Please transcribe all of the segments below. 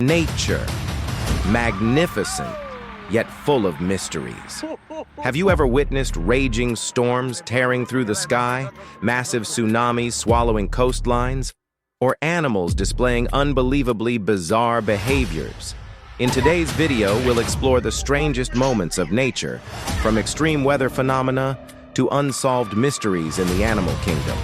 Nature, magnificent, yet full of mysteries. Have you ever witnessed raging storms tearing through the sky, massive tsunamis swallowing coastlines, or animals displaying unbelievably bizarre behaviors? In today's video, we'll explore the strangest moments of nature, from extreme weather phenomena to unsolved mysteries in the animal kingdom.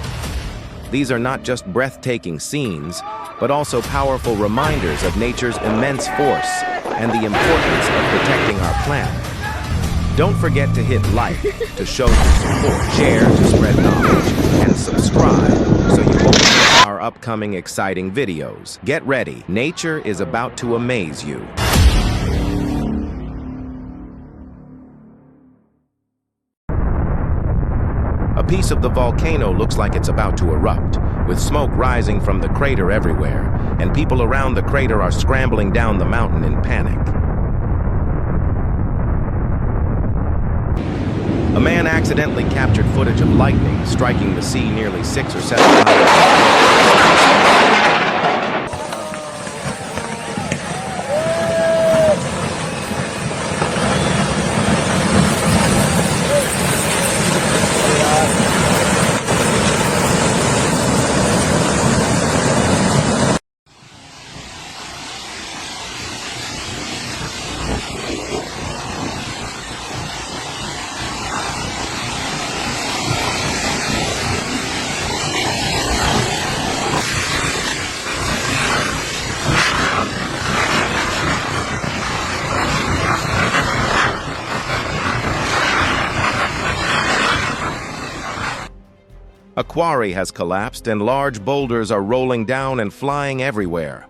These are not just breathtaking scenes, but also powerful reminders of nature's immense force and the importance of protecting our planet. Don't forget to hit like to show your support, share to spread knowledge, and subscribe so you won't miss our upcoming exciting videos. Get ready, nature is about to amaze you. A piece of the volcano looks like it's about to erupt, with smoke rising from the crater everywhere, and people around the crater are scrambling down the mountain in panic. A man accidentally captured footage of lightning striking the sea nearly 6 or 7 times. A quarry has collapsed and large boulders are rolling down and flying everywhere.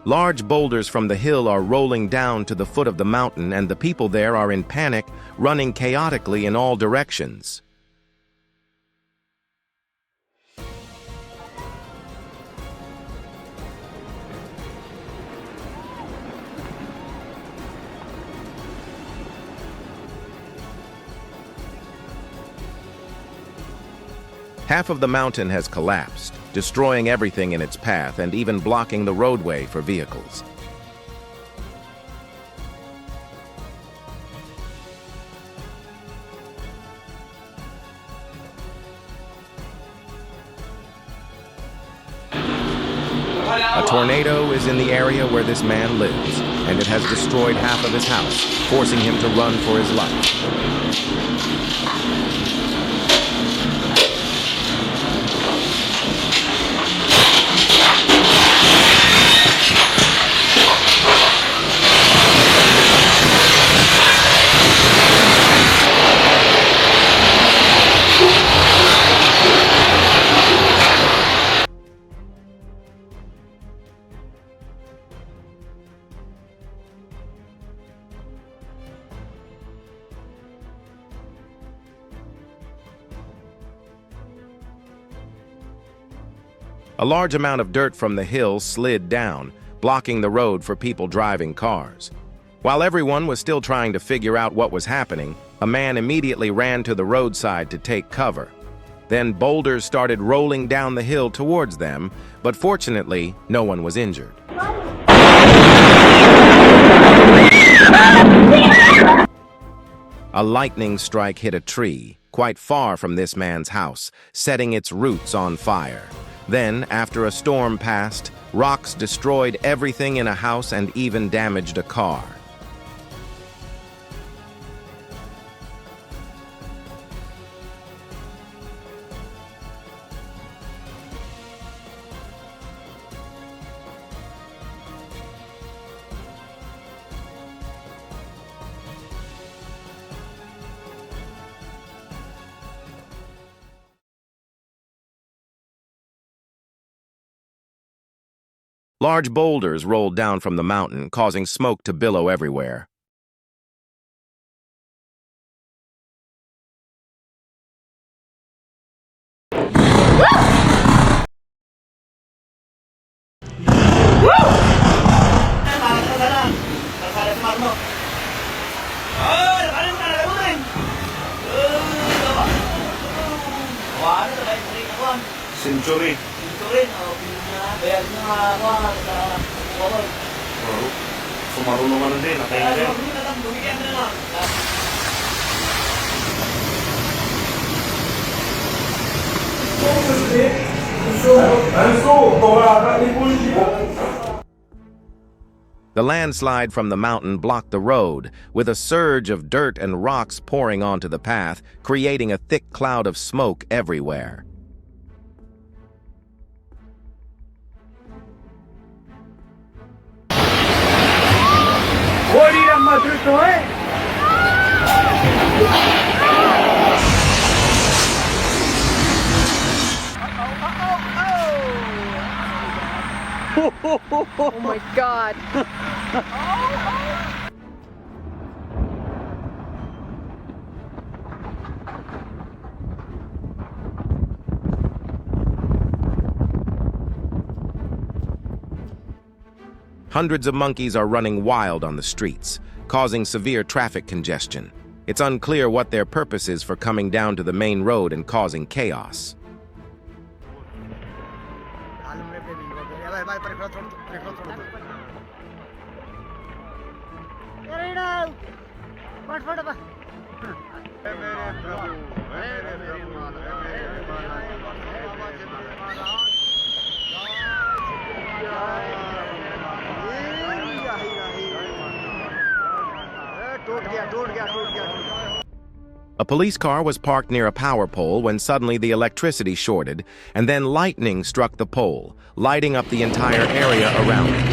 Large boulders from the hill are rolling down to the foot of the mountain, and the people there are in panic, running chaotically in all directions. Half of the mountain has collapsed, destroying everything in its path and even blocking the roadway for vehicles. A tornado is in the area where this man lives, and it has destroyed half of his house, forcing him to run for his life. A large amount of dirt from the hill slid down, blocking the road for people driving cars. While everyone was still trying to figure out what was happening, a man immediately ran to the roadside to take cover. Then boulders started rolling down the hill towards them, but fortunately, no one was injured. A lightning strike hit a tree, quite far from this man's house, setting its roots on fire. Then, after a storm passed, rocks destroyed everything in a house and even damaged a car. Large boulders rolled down from the mountain, causing smoke to billow everywhere. Century. Sumarunong ano din, natayin din. The landslide from the mountain blocked the road, with a surge of dirt and rocks pouring onto the path, creating a thick cloud of smoke everywhere. Oh my God. Hundreds of monkeys are running wild on the streets, causing severe traffic congestion. It's unclear what their purpose is for coming down to the main road and causing chaos. A police car was parked near a power pole when suddenly the electricity shorted, and then lightning struck the pole, lighting up the entire area around it.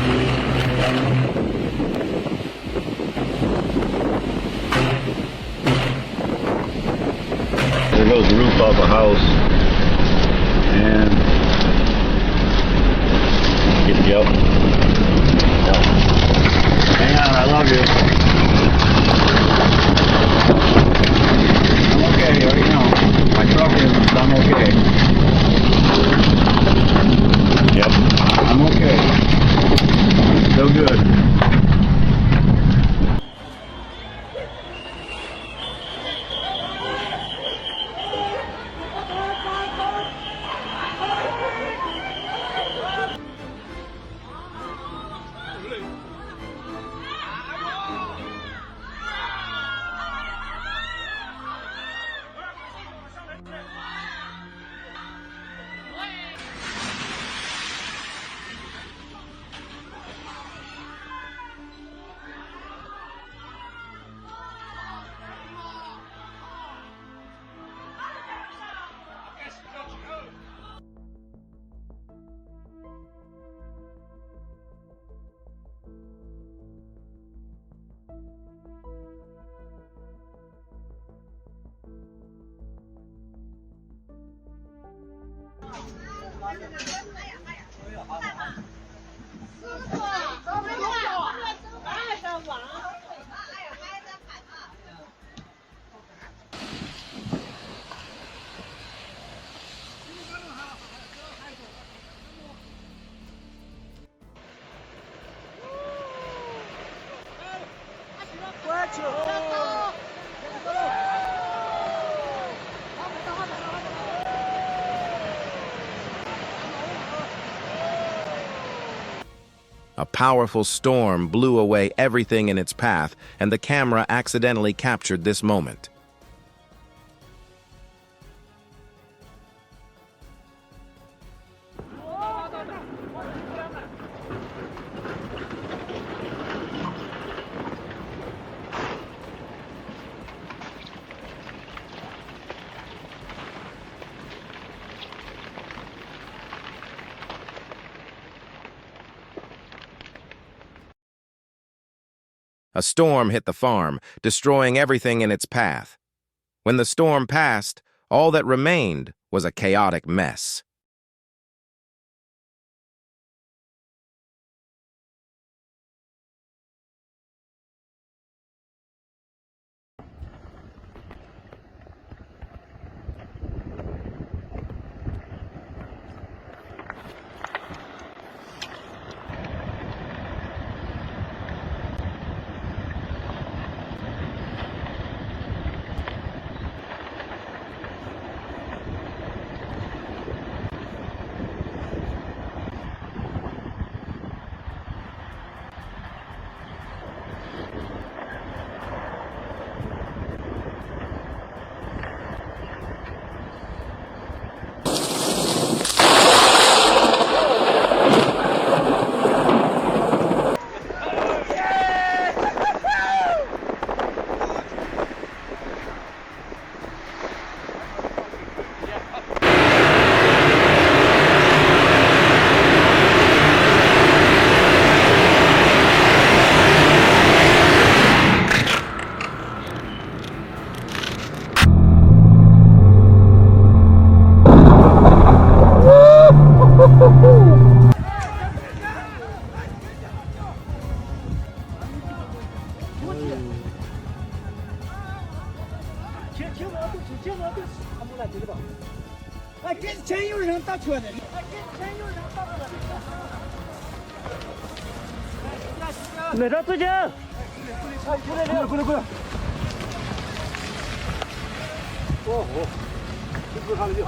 There goes the roof off a house. And yep. Hang on, I love you. I'm okay, you already know. My truck is, I'm okay. Yep, I'm okay. Still good. A powerful storm blew away everything in its path, and the camera accidentally captured this moment. A storm hit the farm, destroying everything in its path. When the storm passed, all that remained was a chaotic mess. 哎，跟前有人打车的，哎，跟前有人打车的。那啥，最近。过来。哦，这看了就。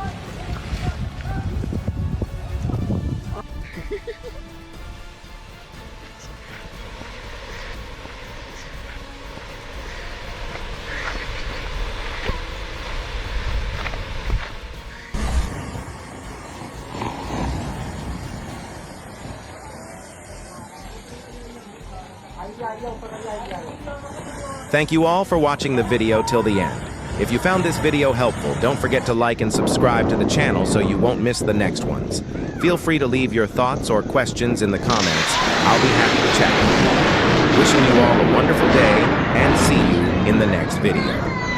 Thank you all for watching the video till the end. If you found this video helpful, don't forget to like and subscribe to the channel so you won't miss the next ones. Feel free to leave your thoughts or questions in the comments. I'll be happy to chat with you. Wishing you all a wonderful day and see you in the next video.